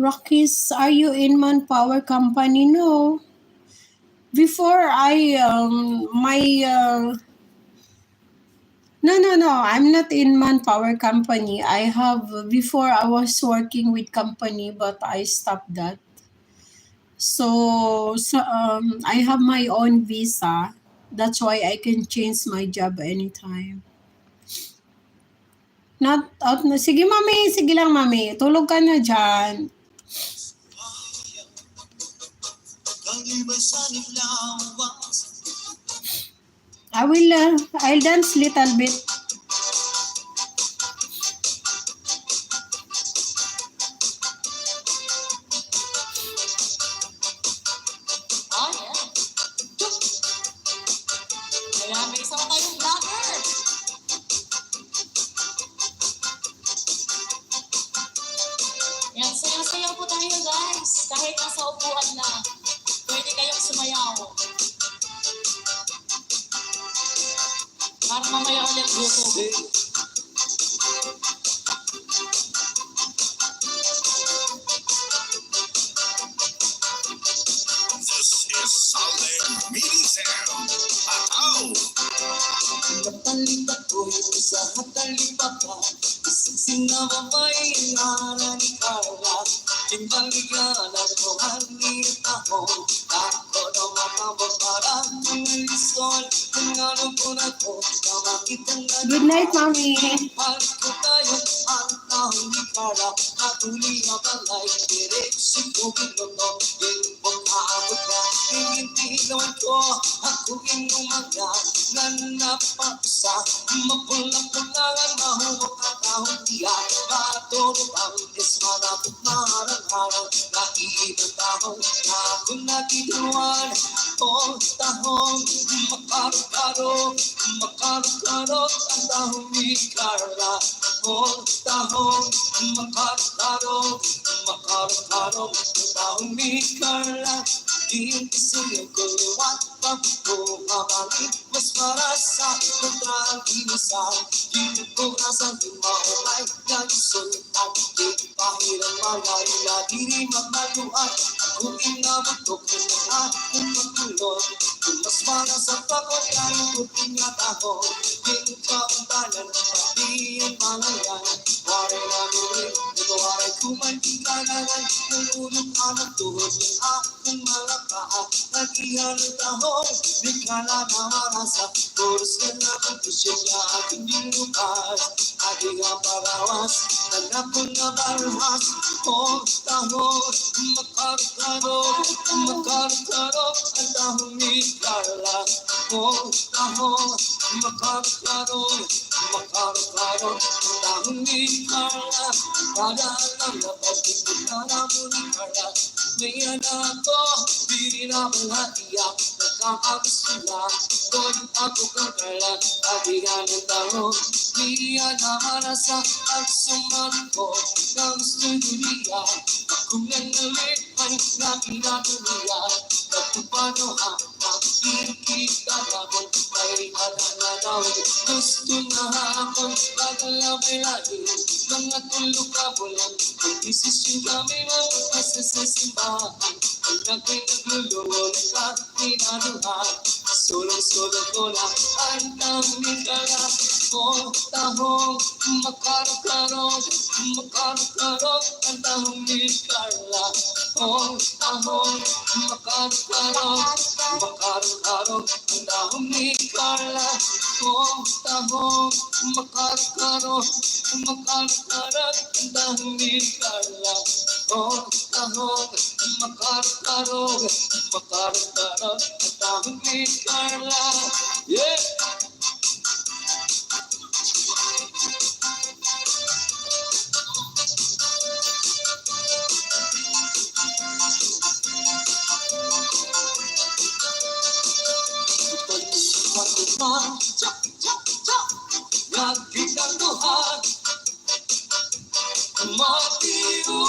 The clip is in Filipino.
Rockies, are you in Manpower Company? No. Before no, I'm not in Manpower Company. Before I was working with company, but I stopped that. So I have my own visa. That's why I can change my job anytime. Not out na. Sige, mami. Sige lang, mami. Tulog ka na dyan. I'll dance little bit. Kaya may isang tayong vlogger. Yan, sayaw-sayaw po tayo guys. Kahit nasa upuan lang. Pwede kayong sumayaw. Para mamaya ulit gutom. This is Solid Mini Sound. Napalipat ko yung sa hatalipapa. Isang sinababay ang ara ni Carla. Timbaligan ako hangin tahong. Ako na matabang para tumilisol. Kung ano po na ko, kamakitang na Good night, mami. Pagko tayo ang tahong ni Carla. Patuloy na balay, diretso ko biloto. Yung pag-aabot ka, inintigawan ko. Ako inumaga, nanapaksa. Mapula-pulangan, mahuwag ka tahong diya. Patulog ang ismarapot marang-harang. Naiibang tahong, na ako nagiluan. O tahong, makarok-karok. Makarok-karok ang tahong ni Carla. O tahong, makarok-karok. Makarok-karok ang tahong ni Carla. Iisin ko liwat pag bumabalik. Mas para sa kontrang inisan. Dito ko nasa limaulay. Nagsultan, di pahirang malarila. Diri magmaluan. Kung inabot ko kung aking magtulog. Kung mas para sa takot kayo kuting at ako. Yung kauntanan, pati ang malayan. Waray na nulit, ito waray kumantikananan. Nulunod anak tuhod ng aking mga paa. Nag-ihalot ahong, di ka na namarasa. Puros ka na kung kusya niya aking dinukas. Aking ang parawas, anak ko na barhas. O tahong, makarkarok, makarkarok. Ang tahong ni Carla. O tahong, makarkarok, makarkarok. Ang tahong ni Carla. Kada alam na pagkikita na mo ni Carla. May anak ko, di na malatiyak. Nakakagusto doon ako kang Carla. Kabihan ng tahong, di naman sa pagsuman ko. Na gusto niya, kung nanalit ay nakinatuliya. Kapupano nakikita naman, may na daw. Gusto na akong paglalabay lagi. Mga tulog ka bulan, ang desisyon kami magpapasa sa simbahan. Ang ako'y naglulunod sa tinaluhan. Sulong-sulong ko na ang dami kala. O tahong, makarok-karok, makarok-karok. Ang tahong ni Carla. O tahong, makarok-karok, makarok-karok. Ang tahong ni Carla. O tahong, makarok-karok, makarok-karok. Ang tahong ni Carla. O tahong, makarok-karok, makarok-karok. Ang tahong ni Carla. Yeah! Nagkikang duhan, matiyo